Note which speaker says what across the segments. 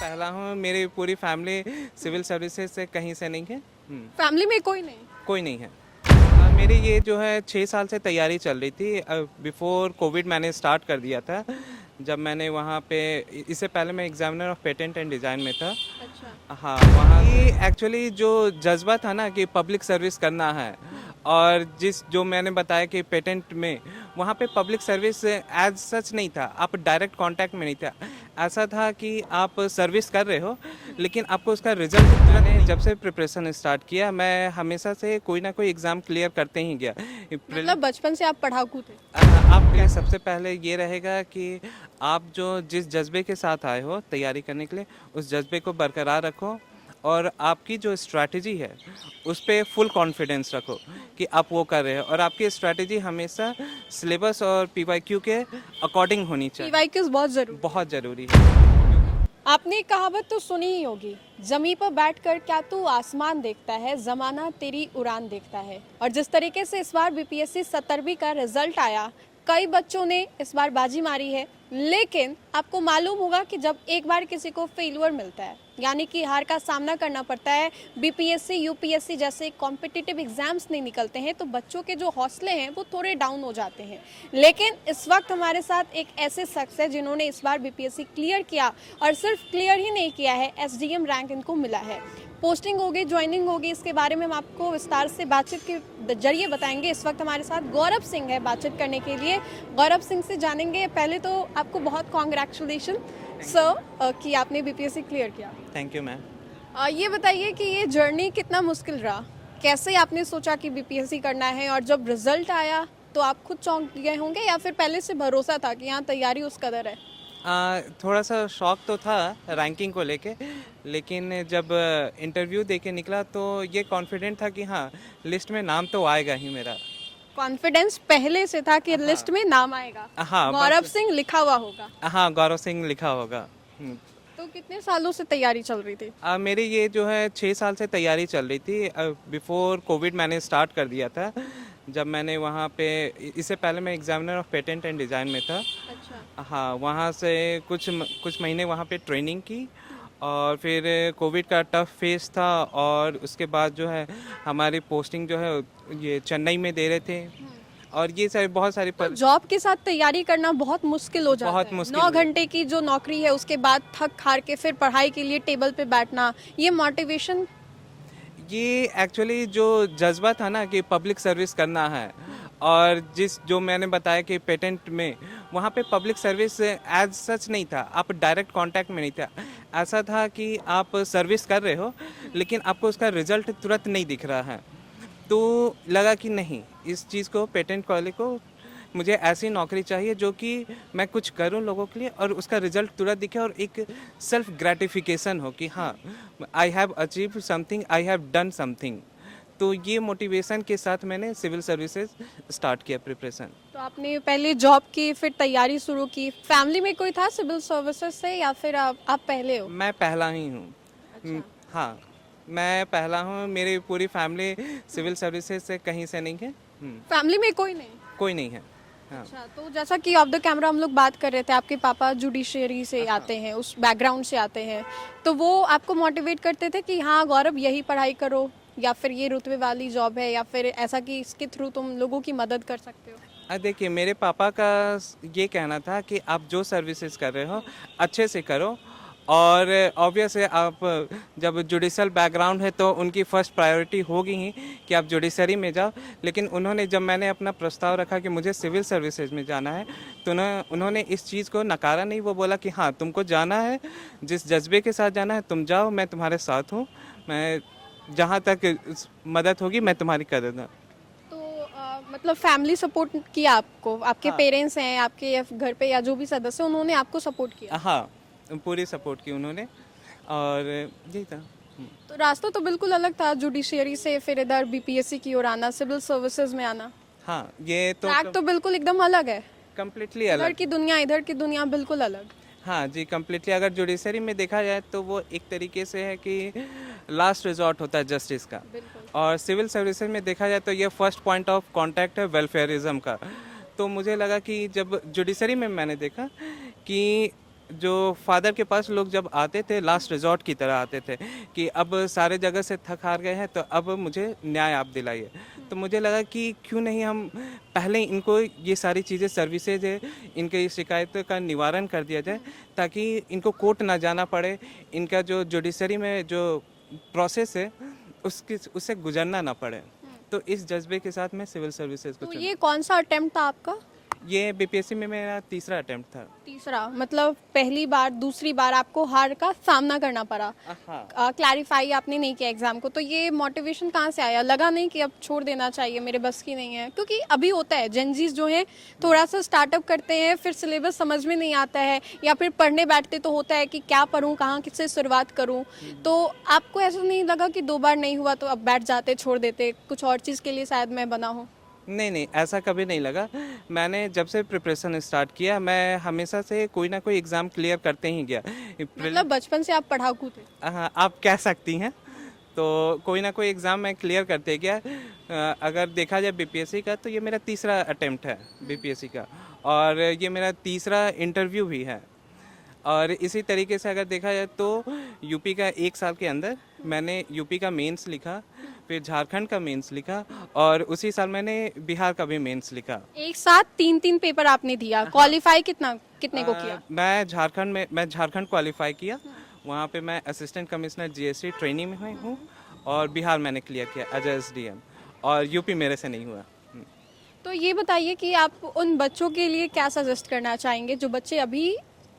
Speaker 1: पहला हूँ, मेरी पूरी फैमिली सिविल सर्विसेज से कहीं से नहीं है।
Speaker 2: फैमिली में कोई नहीं?
Speaker 1: कोई नहीं है। मेरी ये जो है 6 साल से तैयारी चल रही थी। बिफोर कोविड मैंने स्टार्ट कर दिया था। जब मैंने वहाँ पे इससे पहले मैं examiner of patent and design में था।
Speaker 2: अच्छा।
Speaker 1: हाँ, वहाँ की एक्चुअली जो जज्बा था ना कि पब्लिक सर्विस करना है, और जो मैंने बताया कि पेटेंट में वहाँ पे पब्लिक सर्विस एज सच नहीं था, आप डायरेक्ट कांटेक्ट में नहीं था। ऐसा था कि आप सर्विस कर रहे हो लेकिन आपको उसका रिजल्ट, मैंने जब से प्रिपरेशन स्टार्ट किया मैं हमेशा से कोई ना कोई एग्ज़ाम क्लियर करते ही गया।
Speaker 2: मतलब बचपन से आप पढ़ाकू थे?
Speaker 1: आपके लिए सबसे पहले ये रहेगा कि आप जो जिस जज्बे के साथ आए हो तैयारी करने के लिए, उस जज्बे को बरकरार रखो, और आपकी जो स्ट्रैटेजी है उस पे फुल कॉन्फिडेंस रखो कि आप वो कर रहे हो, और आपकी स्ट्रैटेजी हमेशा सिलेबस और पीवाईक्यू के अकॉर्डिंग होनी चाहिए।
Speaker 2: पीवाईक्यूज बहुत जरूरी।
Speaker 1: बहुत ज़रूरी है।
Speaker 2: आपने एक कहावत तो सुनी ही होगी, जमी पर बैठकर क्या तू आसमान देखता है, जमाना तेरी उड़ान देखता है। और जिस तरीके से इस बार बीपीएससी 17वीं का रिजल्ट आया, कई बच्चों ने इस बार बाजी मारी है, लेकिन आपको मालूम होगा कि जब एक बार किसी को फेलियर मिलता है, यानी कि हार का सामना करना पड़ता है, बीपीएससी यूपीएससी जैसे कॉम्पिटिटिव एग्जाम्स नहीं निकलते हैं, तो बच्चों के जो हौसले हैं वो थोड़े डाउन हो जाते हैं। लेकिन इस वक्त हमारे साथ एक ऐसे शख्स है जिन्होंने इस बार बीपीएससी क्लियर किया, और सिर्फ क्लियर ही नहीं किया है, एसडीएम रैंक इनको मिला है। पोस्टिंग होगी, ज्वाइनिंग होगी, इसके बारे में हम आपको विस्तार से बातचीत के जरिए बताएंगे। इस वक्त हमारे साथ गौरव सिंह है बातचीत करने के लिए। गौरव सिंह से जानेंगे। पहले तो आपको बहुत कॉन्ग्रेचुलेशन सर कि आपने बीपीएससी क्लियर किया।
Speaker 1: Thank you ma'am.
Speaker 2: ये बताइए कि ये जर्नी कितना मुश्किल रहा, कैसे आपने सोचा कि बीपीएससी करना है, और जब रिजल्ट आया तो आप खुद चौंक गए होंगे या फिर पहले से भरोसा था कि यहाँ तैयारी उस कदर है?
Speaker 1: थोड़ा सा शौक तो था रैंकिंग को लेके, लेकिन जब इंटरव्यू दे के निकला तो ये कॉन्फिडेंट था कि हाँ, लिस्ट में नाम तो आएगा ही मेरा।
Speaker 2: कॉन्फिडेंस पहले से था कि लिस्ट में नाम आएगा,
Speaker 1: हाँ,
Speaker 2: गौरव
Speaker 1: बस।
Speaker 2: सिंह लिखा हुआ होगा।
Speaker 1: हाँ, गौरव सिंह लिखा होगा।
Speaker 2: तो कितने सालों से तैयारी चल रही थी?
Speaker 1: मेरी ये जो है 6 साल से तैयारी चल रही थी। बिफोर कोविड मैंने स्टार्ट कर दिया था। जब मैंने वहाँ पे इससे पहले मैं examiner of patent and design में था।
Speaker 2: अच्छा।
Speaker 1: हाँ, वहाँ से कुछ महीने वहाँ पे ट्रेनिंग की, और फिर कोविड का टफ फेस था, और उसके बाद जो है हमारी पोस्टिंग जो है ये चेन्नई में दे रहे थे, और ये सारे बहुत सारी
Speaker 2: तो जॉब के साथ तैयारी करना बहुत मुश्किल हो जाता
Speaker 1: बहुत
Speaker 2: है।
Speaker 1: मुश्किल
Speaker 2: 9
Speaker 1: है।
Speaker 2: घंटे की जो नौकरी है उसके बाद थक हार के फिर पढ़ाई के लिए टेबल पे बैठना, ये मोटिवेशन।
Speaker 1: ये एक्चुअली जो जज्बा था ना कि पब्लिक सर्विस करना है, और जो मैंने बताया कि पेटेंट में वहाँ पे पब्लिक सर्विस एज सच नहीं था, आप डायरेक्ट कांटेक्ट में नहीं था। ऐसा था कि आप सर्विस कर रहे हो लेकिन आपको उसका रिजल्ट तुरंत नहीं दिख रहा है। तो लगा कि नहीं, इस चीज़ को, पेटेंट वाले को, मुझे ऐसी नौकरी चाहिए जो कि मैं कुछ करूं लोगों के लिए और उसका रिजल्ट तुरंत दिखे, और एक सेल्फ ग्रेटिफिकेशन हो कि हाँ, I have achieve something, I have done something. तो ये मोटिवेशन के साथ मैंने सिविल सर्विसेज स्टार्ट किया प्रिपरेशन।
Speaker 2: तो आपने पहले जॉब की, फिर तैयारी शुरू की। फैमिली में कोई था सिविल सर्विसेज से या फिर आप पहले हो?
Speaker 1: मैं पहला ही हूँ।
Speaker 2: अच्छा।
Speaker 1: हाँ, मैं पहला हूँ। मेरी पूरी फैमिली सिविल सर्विसेज से कहीं से नहीं है।
Speaker 2: फैमिली में कोई नहीं?
Speaker 1: कोई नहीं है। हाँ।
Speaker 2: अच्छा, तो जैसा कि ऑफ द कैमरा हम लोग बात कर रहे थे, आपके पापा जुडिशरी से आते हैं, उस बैकग्राउंड से आते हैं, तो वो आपको मोटिवेट करते थे कि हाँ गौरव यही पढ़ाई करो, या फिर ये रुतबे वाली जॉब है, या फिर ऐसा कि इसके थ्रू तुम लोगों की मदद कर सकते हो?
Speaker 1: देखिए, मेरे पापा का ये कहना था कि आप जो सर्विसेज कर रहे हो अच्छे से करो, और ऑब्वियस है, आप जब जुडिशल बैकग्राउंड है तो उनकी फर्स्ट प्रायोरिटी होगी ही कि आप जुडिशरी में जाओ। लेकिन उन्होंने, जब मैंने अपना प्रस्ताव रखा कि मुझे सिविल सर्विसेज में जाना है, तो उन्होंने इस चीज़ को नकारा नहीं। वो बोला कि हाँ, तुमको जाना है, जिस जज्बे के साथ जाना है तुम जाओ, मैं तुम्हारे साथ हूँ, मैं जहाँ तक मदद होगी मैं तुम्हारी कर दूँगा।
Speaker 2: तो मतलब फैमिली सपोर्ट किया आपको? आपके
Speaker 1: हाँ।
Speaker 2: पेरेंट्स हैं आपके, या घर पे या जो भी सदस्य, उन्होंने आपको सपोर्ट किया?
Speaker 1: हाँ, पूरी सपोर्ट की उन्होंने, और यही था।
Speaker 2: तो रास्ता तो बिल्कुल अलग था, जुडिशरी से फिर इधर बीपीएससी की ओर आना, सिविल सर्विसेज में आना।
Speaker 1: हाँ, ये तो
Speaker 2: ट्रैक तो बिल्कुल एकदम अलग है।
Speaker 1: कम्प्लीटली
Speaker 2: इधर
Speaker 1: अलग।
Speaker 2: की दुनिया, इधर की दुनिया बिल्कुल अलग।
Speaker 1: हाँ जी, कम्प्लीटली। अगर जुडिशरी में देखा जाए तो वो एक तरीके से है कि लास्ट रिजॉर्ट होता है जस्टिस का, और सिविल सर्विसेज में देखा जाए तो ये फर्स्ट पॉइंट ऑफ कांटेक्ट है वेलफेयरिज्म का। तो मुझे लगा कि जब जुडिशरी में मैंने देखा कि जो फादर के पास लोग जब आते थे लास्ट रिजॉर्ट की तरह आते थे कि अब सारे जगह से थक हार गए हैं तो अब मुझे न्याय आप दिलाइए। तो मुझे लगा कि क्यों नहीं हम पहले इनको ये सारी चीज़ें सर्विसेज है इनके शिकायतों का निवारण कर दिया जाए ताकि इनको कोर्ट ना जाना पड़े, इनका जो जुडिशरी में जो प्रोसेस है उससे गुजरना ना पड़े। तो इस जज्बे के साथ मैं सिविल सर्विसेज को
Speaker 2: तो
Speaker 1: चुना।
Speaker 2: ये कौन सा अटेम्प्ट था आपका?
Speaker 1: ये बीपीएससी में मेरा तीसरा अटेम्प्ट था।
Speaker 2: तीसरा, मतलब पहली बार दूसरी बार आपको हार का सामना करना पड़ा।
Speaker 1: हाँ।
Speaker 2: क्लैरिफाई आपने नहीं किया एग्जाम को, तो ये मोटिवेशन कहाँ से आया? लगा नहीं कि अब छोड़ देना चाहिए, मेरे बस की नहीं है? क्योंकि अभी होता है जेनजीज जो है थोड़ा सा स्टार्टअप करते हैं, फिर सिलेबस समझ में नहीं आता है या फिर पढ़ने बैठते तो होता है कि क्या पढूं, कहाँ किससे शुरुआत करूं। तो आपको ऐसा नहीं लगा कि 2 बार नहीं हुआ तो अब बैठ जाते, छोड़ देते, कुछ और चीज़ के लिए शायद मैं बना हूँ?
Speaker 1: नहीं नहीं, ऐसा कभी नहीं लगा। मैंने जब से प्रिपरेशन स्टार्ट किया मैं हमेशा से कोई ना कोई एग्ज़ाम क्लियर करते ही गया।
Speaker 2: मतलब बचपन से आप पढ़ाकू थे?
Speaker 1: हाँ, आप कह सकती हैं। तो कोई ना कोई एग्ज़ाम मैं क्लियर करते गया। अगर देखा जाए बीपीएससी का तो ये मेरा तीसरा अटेम्प्ट है बीपीएससी का, और ये मेरा तीसरा इंटरव्यू भी है। और इसी तरीके से अगर देखा जाए तो यूपी का 1 साल के अंदर मैंने यूपी का मेंस लिखा, फिर झारखंड का मेंस लिखा, और उसी साल मैंने बिहार का भी मेंस लिखा।
Speaker 2: एक साथ 3-3 पेपर आपने दिया, क्वालिफाई कितने को किया?
Speaker 1: मैं झारखंड क्वालिफाई किया। वहाँ पे मैं असिस्टेंट कमिश्नर जीएसटी ट्रेनिंग में हूँ, और बिहार मैंने क्लियर किया एज एसडीएम, और यूपी मेरे से नहीं हुआ।
Speaker 2: तो ये बताइए कि आप उन बच्चों के लिए क्या सजेस्ट करना चाहेंगे जो बच्चे अभी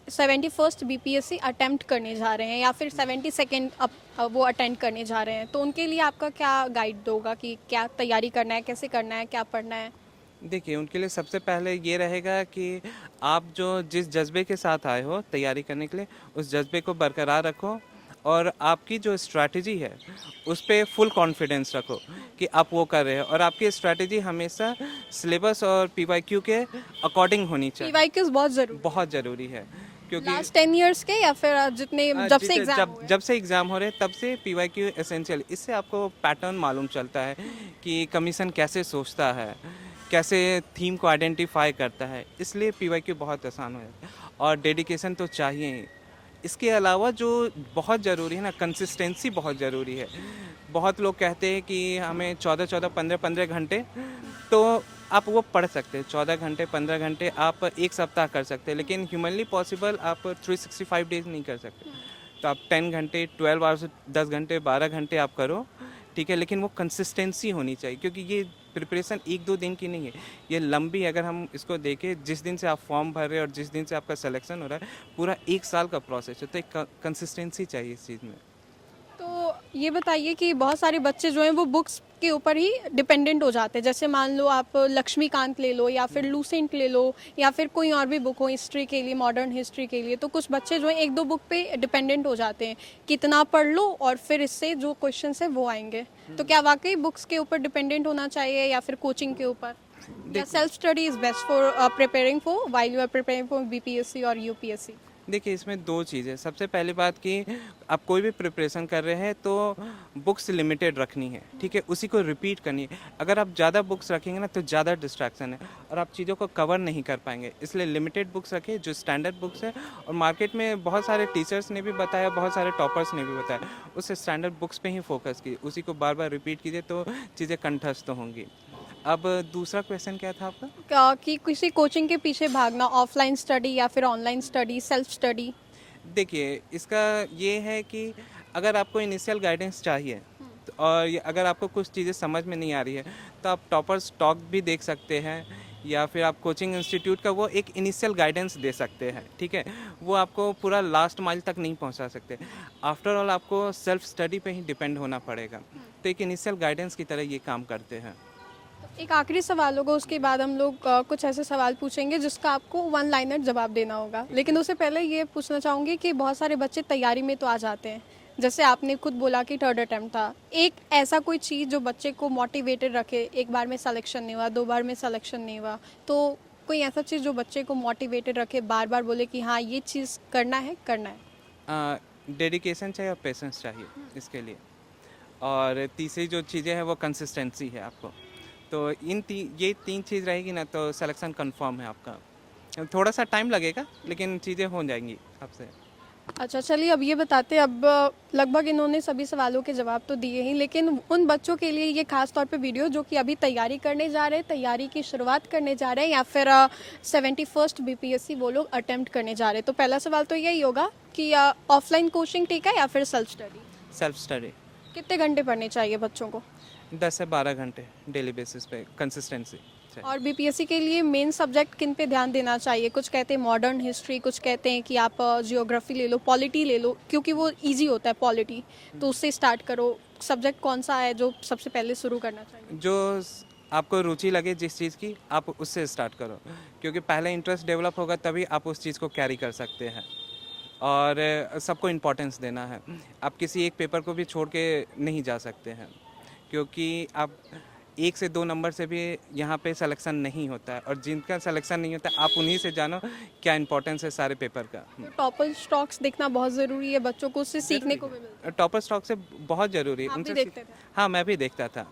Speaker 2: 71st बीपीएससी अटेम्प्ट करने जा रहे हैं या फिर 72nd अब वो अटेंड करने जा रहे हैं, तो उनके लिए आपका क्या गाइड दोगा कि क्या तैयारी करना है, कैसे करना है, क्या पढ़ना है?
Speaker 1: देखिए, उनके लिए सबसे पहले ये रहेगा कि आप जो जिस जज्बे के साथ आए हो तैयारी करने के लिए, उस जज्बे को बरकरार रखो, और आपकी जो स्ट्रैटेजी है उस पे फुल कॉन्फिडेंस रखो कि आप वो कर रहे हो, और आपकी स्ट्रैटेजी हमेशा सिलेबस और पीवाईक्यू के अकॉर्डिंग होनी चाहिए।
Speaker 2: पीवाईक्यूज बहुत
Speaker 1: ज़रूरी है क्योंकि
Speaker 2: लास्ट 10 इयर्स के या फिर जितने जब से एग्जाम
Speaker 1: जब से एग्ज़ाम हो रहे तब से पीवाईक्यू एसेंशियल। इससे आपको पैटर्न मालूम चलता है कि कमीशन कैसे सोचता है, कैसे थीम को आइडेंटिफाई करता है, इसलिए पीवाईक्यू बहुत आसान हो जाता है। और डेडिकेशन तो चाहिए ही। इसके अलावा जो बहुत ज़रूरी है ना, कंसिस्टेंसी बहुत ज़रूरी है। बहुत लोग कहते हैं कि हमें 14-14, 15-15 घंटे, तो आप वो पढ़ सकते हैं 14 घंटे 15 घंटे आप एक सप्ताह कर सकते हैं, लेकिन ह्यूमनली पॉसिबल आप 365 डेज नहीं कर सकते। तो आप 10 घंटे 12 आवर्स 10 घंटे 12 घंटे आप करो, ठीक है, लेकिन वो कंसिस्टेंसी होनी चाहिए, क्योंकि ये प्रिपरेशन 1-2 दिन की नहीं है, ये लंबी। अगर हम इसको देखें, जिस दिन से आप फॉर्म भर रहे हैं और जिस दिन से आपका सिलेक्शन हो रहा है, पूरा 1 साल का प्रोसेस है। तो एक कंसिस्टेंसी चाहिए इस चीज़ में।
Speaker 2: तो ये बताइए कि बहुत सारे बच्चे जो हैं वो बुक्स के ऊपर ही डिपेंडेंट हो जाते हैं। जैसे मान लो आप लक्ष्मीकांत ले लो या फिर लूसेंट ले लो या फिर कोई और भी बुक हो हिस्ट्री के लिए, मॉडर्न हिस्ट्री के लिए, तो कुछ बच्चे जो हैं 1-2 बुक पे डिपेंडेंट हो जाते हैं, कितना पढ़ लो और फिर इससे जो क्वेश्चंस है वो आएंगे। तो क्या वाकई बुक्स के ऊपर डिपेंडेंट होना चाहिए या फिर कोचिंग के ऊपर, या self study is best for preparing for while you are preparing for BPSC और यूपीएससी?
Speaker 1: देखिए, इसमें 2 चीज़ें। सबसे पहली बात कि आप कोई भी प्रिपरेशन कर रहे हैं तो बुक्स लिमिटेड रखनी है, ठीक है, उसी को रिपीट करनी है। अगर आप ज़्यादा बुक्स रखेंगे ना तो ज़्यादा डिस्ट्रैक्शन है और आप चीज़ों को कवर नहीं कर पाएंगे। इसलिए लिमिटेड बुक्स रखें जो स्टैंडर्ड बुक्स है, और मार्केट में बहुत सारे टीचर्स ने भी बताया, बहुत सारे टॉपर्स ने भी बताया, उस स्टैंडर्ड बुक्स पे ही फोकस कीजिए, उसी को बार बार रिपीट कीजिए तो चीज़ें कंठस्थ होंगी। अब दूसरा क्वेश्चन क्या था आपका?
Speaker 2: कि किसी कोचिंग के पीछे भागना, ऑफलाइन स्टडी या फिर ऑनलाइन स्टडी, सेल्फ स्टडी?
Speaker 1: देखिए, इसका ये है कि अगर आपको इनिशियल गाइडेंस चाहिए और अगर आपको कुछ चीज़ें समझ में नहीं आ रही है तो आप टॉपर्स टॉक भी देख सकते हैं, या फिर आप कोचिंग इंस्टीट्यूट का वो एक इनिशियल गाइडेंस दे सकते हैं, ठीक है। वो आपको पूरा लास्ट माइल तक नहीं पहुंचा सकते। आफ्टर ऑल आपको सेल्फ स्टडी पे ही डिपेंड होना पड़ेगा। तो एक इनिशियल गाइडेंस की तरह ये काम करते हैं।
Speaker 2: एक आखिरी सवाल होगा, उसके बाद हम लोग कुछ ऐसे सवाल पूछेंगे जिसका आपको 1 लाइनर जवाब देना होगा। लेकिन उससे पहले ये पूछना चाहूँगी कि बहुत सारे बच्चे तैयारी में तो आ जाते हैं, जैसे आपने खुद बोला कि 3rd अटेम्प्ट था। एक ऐसा कोई चीज़ जो बच्चे को मोटिवेटेड रखे, एक बार में सिलेक्शन नहीं हुआ, 2 बार में सिलेक्शन नहीं हुआ, तो कोई ऐसा चीज़ जो बच्चे को मोटिवेटेड रखे, बार बार बोले कि हाँ ये चीज़ करना है, करना है?
Speaker 1: डेडिकेशन चाहिए और पेशेंस चाहिए इसके लिए, और तीसरी जो चीज़ें हैं वो कंसिस्टेंसी है आपको। तो ये 3 चीज़ रहेगी ना तो सिलेक्शन कंफर्म है आपका। थोड़ा सा टाइम लगेगा लेकिन चीज़ें हो जाएंगी आपसे।
Speaker 2: अच्छा चलिए, अब ये बताते हैं, अब लगभग इन्होंने सभी सवालों के जवाब तो दिए ही, लेकिन उन बच्चों के लिए ये खास तौर पे वीडियो जो कि अभी तैयारी करने जा रहे हैं, तैयारी की शुरुआत करने जा रहे हैं, या फिर 71st बीपीएससी वो लोग अटेम्प्ट करने जा रहे हैं, तो पहला सवाल तो यही होगा कि ऑफलाइन कोचिंग ठीक है या फिर सेल्फ स्टडी?
Speaker 1: Self study.
Speaker 2: कितने घंटे पढ़ने चाहिए बच्चों को?
Speaker 1: 10 से 12 घंटे डेली बेसिस पे कंसिस्टेंसी।
Speaker 2: और बीपीएससी के लिए मेन सब्जेक्ट किन पे ध्यान देना चाहिए? कुछ कहते हैं मॉडर्न हिस्ट्री, कुछ कहते हैं कि आप जियोग्राफी ले लो, पॉलिटी ले लो, क्योंकि वो इजी होता है पॉलिटी, तो उससे स्टार्ट करो। सब्जेक्ट कौन सा है जो सबसे पहले शुरू करना चाहिए?
Speaker 1: जो आपको रुचि लगे जिस चीज़ की, आप उससे स्टार्ट करो, क्योंकि पहले इंटरेस्ट डेवलप होगा तभी आप उस चीज़ को कैरी कर सकते हैं। और सबको इम्पोर्टेंस देना है। आप किसी एक पेपर को भी छोड़ के नहीं जा सकते हैं, क्योंकि आप 1 से 2 नंबर से भी यहाँ पे सिलेक्शन नहीं होता है, और जिनका सिलेक्शन नहीं होता आप उन्हीं से जानो क्या इंपॉर्टेंस है सारे पेपर का।
Speaker 2: टॉपर स्टॉक्स देखना बहुत ज़रूरी है, बच्चों को उससे सीखने को भी मिलता है।
Speaker 1: टॉपर स्टॉक से बहुत ज़रूरी है।
Speaker 2: आप भी
Speaker 1: उनसे
Speaker 2: देखते थे?
Speaker 1: हाँ, मैं भी देखता था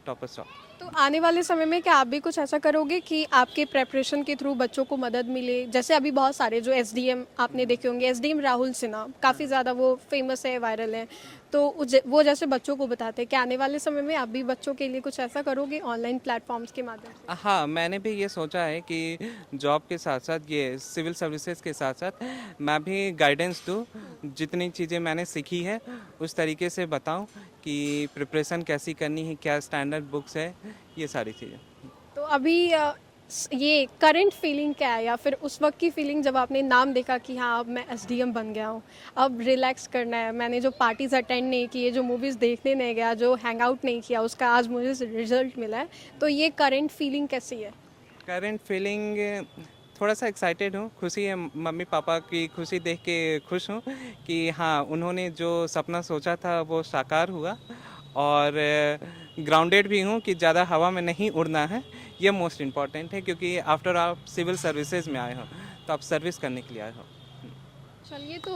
Speaker 1: टॉपर स्टॉक।
Speaker 2: तो आने वाले समय में क्या आप भी कुछ ऐसा करोगे कि आपके प्रेपरेशन के थ्रू बच्चों को मदद मिले? जैसे अभी बहुत सारे जो एसडीएम आपने देखे होंगे, एसडीएम राहुल सिन्हा काफ़ी ज़्यादा वो फेमस है, वायरल है, तो वो जैसे बच्चों को बताते हैं कि आने वाले समय में आप भी बच्चों के लिए कुछ ऐसा करोगे ऑनलाइन प्लेटफॉर्म्स के माध्यम से?
Speaker 1: हाँ, मैंने भी ये सोचा है कि जॉब के साथ साथ ये सिविल सर्विसेज के साथ साथ मैं भी गाइडेंस दूँ, जितनी चीज़ें मैंने सीखी है उस तरीके से बताऊँ कि प्रिपरेशन कैसी करनी है, क्या स्टैंडर्ड बुक्स है, ये सारी चीज़ें।
Speaker 2: तो अभी ये करंट फीलिंग क्या है, या फिर उस वक्त की फीलिंग जब आपने नाम देखा कि हाँ अब मैं एसडीएम बन गया हूँ, अब रिलैक्स करना है, मैंने जो पार्टीज अटेंड नहीं की, जो मूवीज़ देखने नहीं गया, जो हैंग आउट नहीं किया, उसका आज मुझे रिजल्ट मिला है, तो ये करंट फीलिंग कैसी है?
Speaker 1: करंट फीलिंग थोड़ा सा एक्साइटेड हूँ, खुशी है, मम्मी पापा की खुशी देख के खुश हूँ कि हाँ उन्होंने जो सपना सोचा था वो साकार हुआ। और ग्राउंडेड भी हूँ कि ज़्यादा हवा में नहीं उड़ना है, ये मोस्ट इम्पॉर्टेंट है, क्योंकि आफ्टर आप सिविल सर्विसेज में आए हो तो आप सर्विस करने के लिए आए हो।
Speaker 2: चलिए, तो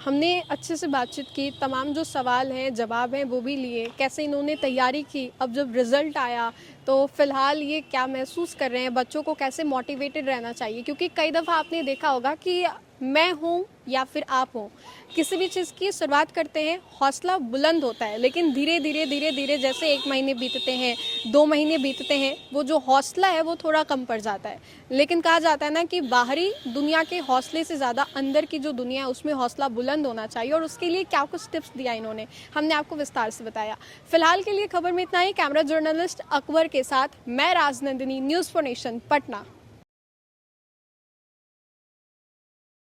Speaker 2: हमने अच्छे से बातचीत की, तमाम जो सवाल हैं जवाब हैं वो भी लिए, कैसे इन्होंने तैयारी की, अब जब रिज़ल्ट आया तो फ़िलहाल ये क्या महसूस कर रहे हैं, बच्चों को कैसे मोटिवेटेड रहना चाहिए, क्योंकि कई दफ़ा आपने देखा होगा कि मैं हूँ या फिर आप हो, किसी भी चीज़ की शुरुआत करते हैं हौसला बुलंद होता है, लेकिन धीरे धीरे धीरे धीरे जैसे 1 महीने बीतते हैं, 2 महीने बीतते हैं, वो जो हौसला है वो थोड़ा कम पड़ जाता है। लेकिन कहा जाता है ना कि बाहरी दुनिया के हौसले से ज़्यादा अंदर की जो दुनिया है उसमें हौसला बुलंद होना चाहिए, और उसके लिए क्या कुछ टिप्स दिया इन्होंने, हमने आपको विस्तार से बताया। फिलहाल के लिए खबर में इतना ही। कैमरा जर्नलिस्ट अकबर के साथ मैं Rajnandini, news for nation, Patna.